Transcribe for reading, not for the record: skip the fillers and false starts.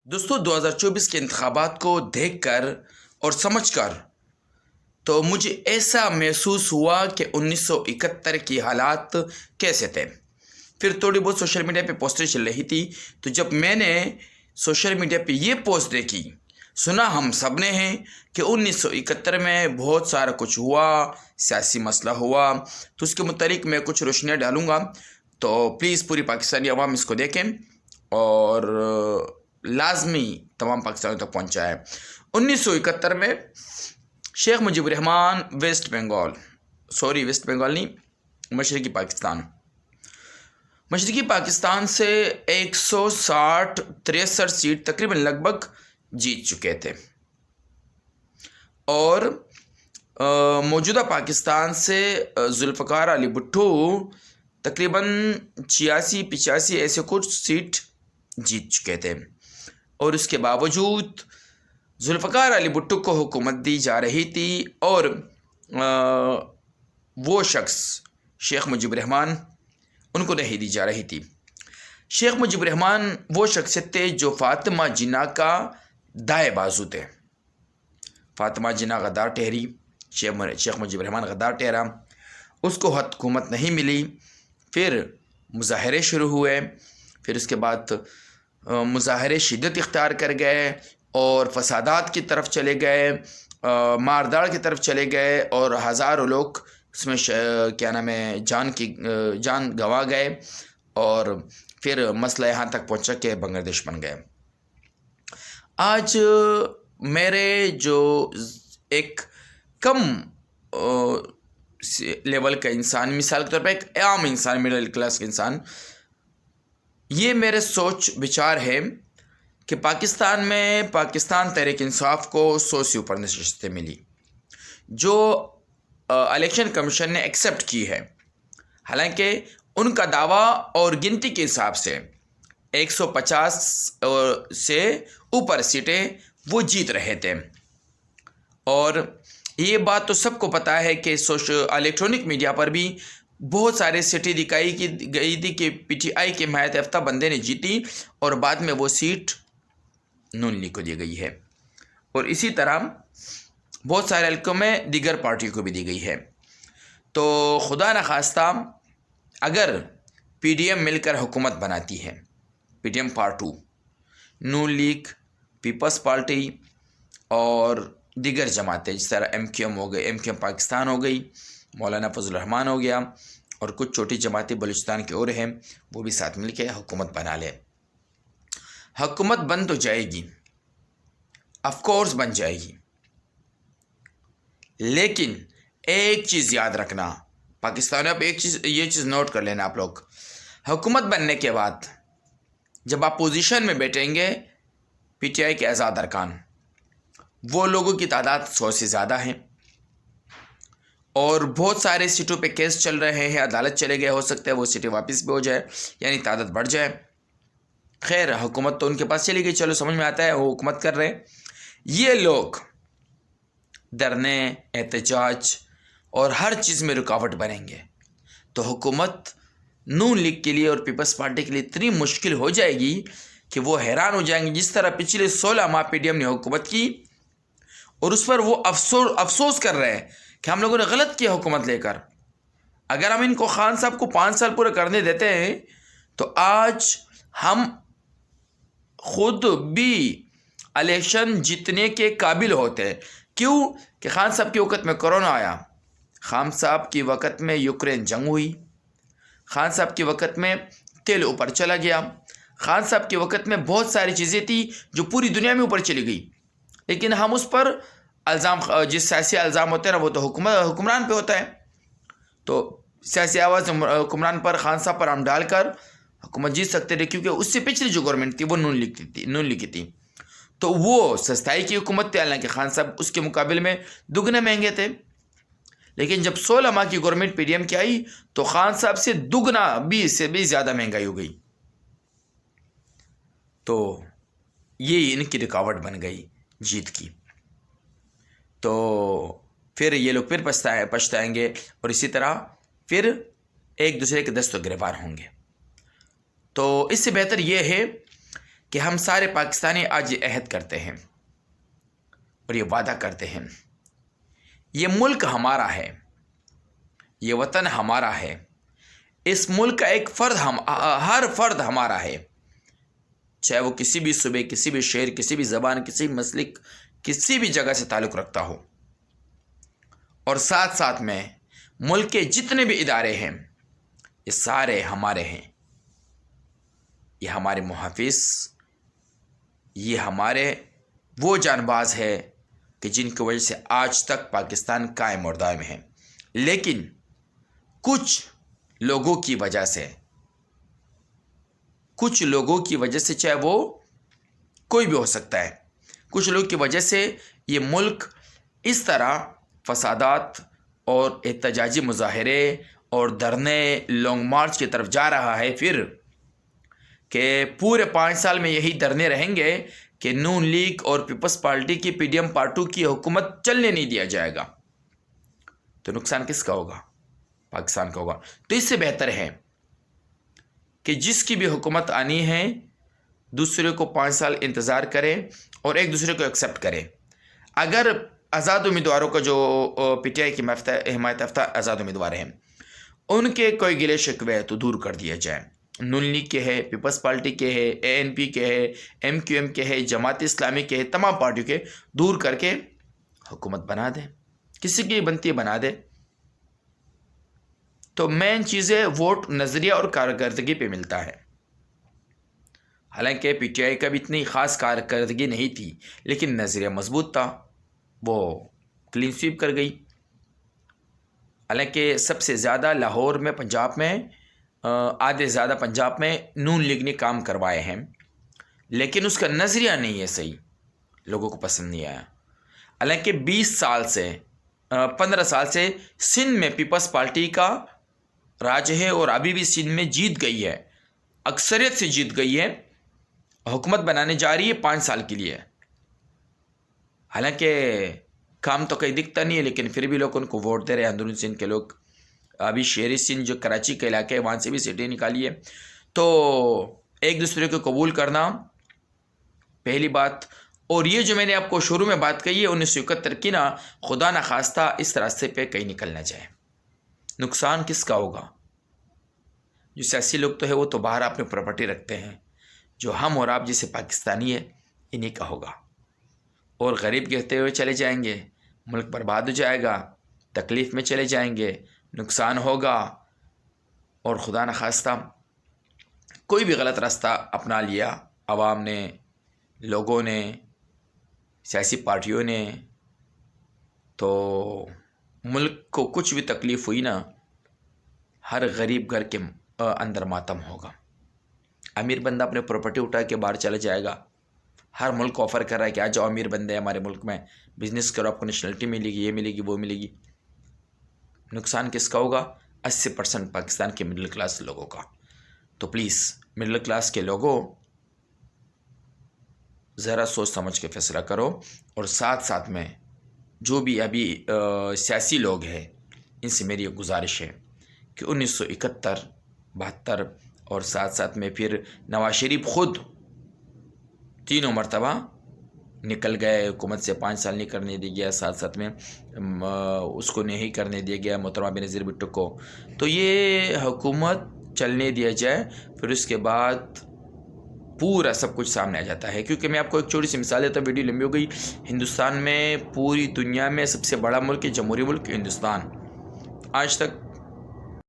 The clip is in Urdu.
دوستو 2024 کے انتخابات کو دیکھ کر اور سمجھ کر تو مجھے ایسا محسوس ہوا کہ 1971 کی حالات کیسے تھے۔ پھر تھوڑی بہت سوشل میڈیا پہ پوسٹیں چل رہی تھی، تو جب میں نے سوشل میڈیا پہ یہ پوسٹ دیکھی، سنا ہم سب نے ہیں کہ 1971 میں بہت سارا کچھ ہوا، سیاسی مسئلہ ہوا، تو اس کے متعلق میں کچھ روشنیاں ڈالوں گا، تو پلیز پوری پاکستانی عوام اس کو دیکھیں اور لازمی تمام پاکستانیوں تک پہنچائے۔ 1971 میں شیخ مجیب الرحمان ویسٹ بنگال نہیں، مشرقی پاکستان سے 163 سیٹ تقریباً لگ بھگ جیت چکے تھے، اور موجودہ پاکستان سے ذوالفقار علی بھٹو تقریباً 86-85 ایسے کچھ سیٹ جیت چکے تھے، اور اس کے باوجود ذوالفقار علی بھٹو کو حکومت دی جا رہی تھی، اور وہ شخص شیخ مجیب الرحمان ان کو نہیں دی جا رہی تھی۔ شیخ مجیب الرحمان وہ شخصیت تھے جو فاطمہ جناح کا دائیں بازو تھے۔ فاطمہ جناح غدار ٹھہری، شیخ مجیب الرحمان غدار ٹھہرا، اس کو حکومت نہیں ملی، پھر مظاہرے شروع ہوئے، پھر اس کے بعد مظاہرے شدت اختیار کر گئے اور فسادات کی طرف چلے گئے، مارداڑ کی طرف چلے گئے، اور ہزاروں لوگ اس میں جان گنوا گئے، اور پھر مسئلہ یہاں تک پہنچا کہ بنگلہ دیش بن گئے۔ آج میرے جو ایک کم لیول کا انسان، مثال کے طور پہ ایک عام انسان، مڈل کلاس کا انسان، یہ میرے سوچ بچار ہے کہ پاکستان تحریک انصاف کو 100 سے اوپر نشستیں ملی، جو الیکشن کمیشن نے ایکسیپٹ کی ہے، حالانکہ ان کا دعویٰ اور گنتی کے حساب سے 150 سے اوپر سیٹیں وہ جیت رہے تھے، اور یہ بات تو سب کو پتہ ہے کہ الیکٹرانک میڈیا پر بھی بہت سارے سیٹیں دکھائی گئی تھی کہ پی ٹی آئی کے حمایت یافتہ بندے نے جیتی، اور بعد میں وہ سیٹ نون لیگ کو دی گئی ہے، اور اسی طرح بہت سارے علاقوں میں دیگر پارٹیوں کو بھی دی گئی ہے۔ تو خدا نخواستہ اگر پی ڈی ایم مل کر حکومت بناتی ہے، P D M part 2، Noon League, Peoples Party اور دیگر جماعتیں جس طرح ایم کیو ایم ہو گئی، ایم کیو ایم پاکستان ہو گئی، مولانا فضل الرحمان ہو گیا، اور کچھ چھوٹی جماعتیں بلوچستان کی اور ہیں، وہ بھی ساتھ مل کے حکومت بنا لے۔ حکومت بن تو جائے گی، آف کورس بن جائے گی، لیکن ایک چیز یاد رکھنا پاکستانیوں، اب یہ چیز نوٹ کر لینا آپ لوگ، حکومت بننے کے بعد جب آپ پوزیشن میں بیٹھیں گے، پی ٹی آئی کے آزاد ارکان، وہ لوگوں کی تعداد 100 سے زیادہ ہیں، اور بہت سارے سیٹوں پہ کیس چل رہے ہیں، عدالت چلے گئے، ہو سکتا ہے وہ سیٹیں واپس بھی ہو جائے، یعنی تعداد بڑھ جائے۔ خیر، حکومت تو ان کے پاس چلی گئی، چلو سمجھ میں آتا ہے وہ حکومت کر رہے ہیں۔ یہ لوگ دھرنے، احتجاج اور ہر چیز میں رکاوٹ بنیں گے، تو حکومت نون لیگ کے لیے اور پیپلز پارٹی کے لیے اتنی مشکل ہو جائے گی کہ وہ حیران ہو جائیں گے، جس طرح پچھلے 16 ماہ پی ڈی ایم نے حکومت کی، اور اس پر وہ افسوس کر رہے ہیں کہ ہم لوگوں نے غلط کیا حکومت لے کر۔ اگر ہم ان کو خان صاحب کو 5 سال پورے کرنے دیتے ہیں تو آج ہم خود بھی الیکشن جیتنے کے قابل ہوتے ہیں۔ کیوں کہ خان صاحب کے وقت میں کرونا آیا، خان صاحب کی وقت میں یوکرین جنگ ہوئی، خان صاحب کے وقت میں تیل اوپر چلا گیا، خان صاحب کے وقت میں بہت ساری چیزیں تھیں جو پوری دنیا میں اوپر چلی گئی، لیکن ہم اس پر الزام، جس سیاسی الزام ہوتے ہیں نا، وہ تو حکمران پہ ہوتا ہے، تو سیاسی آواز حکمران پر، خان صاحب پر ہم ڈال کر حکومت جیت سکتے تھے، کیونکہ اس سے پچھلی جو گورنمنٹ تھی وہ نون لیگ کی تھی، تو وہ سستائی کی حکومت تھی، حالانکہ خان صاحب اس کے مقابل میں دگنے مہنگے تھے، لیکن جب 16 ماہ کی گورنمنٹ پی ڈی ایم کی آئی تو خان صاحب سے دگنا 20 سے بھی زیادہ مہنگائی ہو گئی، تو یہ ان کی رکاوٹ بن گئی جیت کی۔ تو پھر یہ لوگ پھر پچھتائیں گے، اور اسی طرح پھر ایک دوسرے کے دست و گریبان ہوں گے۔ تو اس سے بہتر یہ ہے کہ ہم سارے پاکستانی آج یہ عہد کرتے ہیں اور یہ وعدہ کرتے ہیں، یہ ملک ہمارا ہے، یہ وطن ہمارا ہے، اس ملک کا ایک فرد ہر فرد ہمارا ہے، چاہے وہ کسی بھی صوبے، کسی بھی شہر، کسی بھی زبان، کسی بھی مسلک، کسی بھی جگہ سے تعلق رکھتا ہو، اور ساتھ ساتھ میں ملک کے جتنے بھی ادارے ہیں یہ سارے ہمارے ہیں، یہ ہمارے محافظ، یہ ہمارے وہ جان باز ہے کہ جن کی وجہ سے آج تک پاکستان قائم اور دائم ہے۔ لیکن کچھ لوگوں کی وجہ سے چاہے وہ کوئی بھی ہو سکتا ہے، کچھ لوگوں کی وجہ سے یہ ملک اس طرح فسادات اور احتجاجی مظاہرے اور دھرنے لانگ مارچ کی طرف جا رہا ہے، پھر کہ پورے 5 سال میں یہی دھرنے رہیں گے کہ نون لیگ اور پیپلز پارٹی کی PDM پارٹی کی حکومت چلنے نہیں دیا جائے گا، تو نقصان کس کا ہوگا؟ پاکستان کا ہوگا۔ تو اس سے بہتر ہے کہ جس کی بھی حکومت آنی ہے دوسرے کو 5 سال انتظار کرے اور ایک دوسرے کو ایکسیپٹ کرے۔ اگر آزاد امیدواروں کا جو PTI کی حمایت یافتہ آزاد امیدوار ہیں ان کے کوئی گلے شکوے تو دور کر دیا جائے، نون لیگ کے ہے، پیپلز پارٹی کے ہے، ANP کے ہے، MQM کے ہے، جماعت اسلامی کے ہے، تمام پارٹیوں کے دور کر کے حکومت بنا دے، کسی کی بنتی بنا دے۔ تو مین چیزیں ووٹ، نظریہ اور کارکردگی پہ ملتا ہے۔ حالانکہ PTI کا بھی اتنی خاص کارکردگی نہیں تھی، لیکن نظریہ مضبوط تھا، وہ کلین سویپ کر گئی۔ حالانکہ سب سے زیادہ لاہور میں، پنجاب میں، آدھے زیادہ پنجاب میں نون لیگ نے کام کروائے ہیں، لیکن اس کا نظریہ نہیں ہے صحیح، لوگوں کو پسند نہیں آیا۔ حالانکہ 15 سال سے سندھ میں پیپلز پارٹی کا راج ہے اور ابھی بھی سندھ میں جیت گئی ہے، اکثریت سے جیت گئی ہے، حکومت بنانے جا رہی ہے 5 سال کے لیے۔ حالانکہ کام تو کہیں دکھتا نہیں ہے، لیکن پھر بھی لوگ ان کو ووٹ دے رہے ہیں، اندرون سندھ کے لوگ۔ ابھی شہری سندھ جو کراچی کا علاقہ ہے وہاں سے بھی سیٹیں نکالی ہے۔ تو ایک دوسرے کو قبول کرنا پہلی بات، اور یہ جو میں نے آپ کو شروع میں بات کہی ہے 1971 کی نا، خدا نخواستہ اس راستے پہ کہیں نکل نہ جائے۔ نقصان کس کا ہوگا؟ جو سیاسی لوگ تو ہے وہ تو باہر اپنے پراپرٹی رکھتے ہیں، جو ہم اور آپ جیسے پاکستانی ہے انہیں کا ہوگا، اور غریب گرتے ہوئے چلے جائیں گے، ملک برباد ہو جائے گا، تکلیف میں چلے جائیں گے، نقصان ہوگا، اور خدا نخواستہ کوئی بھی غلط راستہ اپنا لیا عوام نے، لوگوں نے، سیاسی پارٹیوں نے، تو ملک کو کچھ بھی تکلیف ہوئی نا، ہر غریب گھر کے اندر ماتم ہوگا۔ امیر بندہ اپنے پراپرٹی اٹھا کے باہر چلا جائے گا، ہر ملک کو آفر کر رہا ہے کہ آ جاؤ امیر بندے ہمارے ملک میں بزنس کرو، آپ کو نیشنلٹی ملے گی، یہ ملے گی، وہ ملے گی۔ نقصان کس کا ہوگا؟ 80% پاکستان کے مڈل کلاس لوگوں کا۔ تو پلیز مڈل کلاس کے لوگوں ذرا سوچ سمجھ کے فیصلہ کرو، اور ساتھ ساتھ میں جو بھی ابھی سیاسی لوگ ہیں ان سے میری ایک گزارش ہے کہ 1971، 72 اور ساتھ میں پھر نواز شریف خود 3 مرتبہ نکل گئے حکومت سے، 5 سال نہیں کرنے دیا گیا، ساتھ میں اس کو نہیں کرنے دیا گیا محترمہ بینظیر بھٹو کو، تو یہ حکومت چلنے دیا جائے، پھر اس کے بعد پورا سب کچھ سامنے آ جاتا ہے۔ کیونکہ میں آپ کو ایک چھوٹی سی مثال دیتا ہوں، ویڈیو لمبی ہو گئی۔ ہندوستان میں، پوری دنیا میں سب سے بڑا ملک ہے، جمہوری ملک ہندوستان، آج تک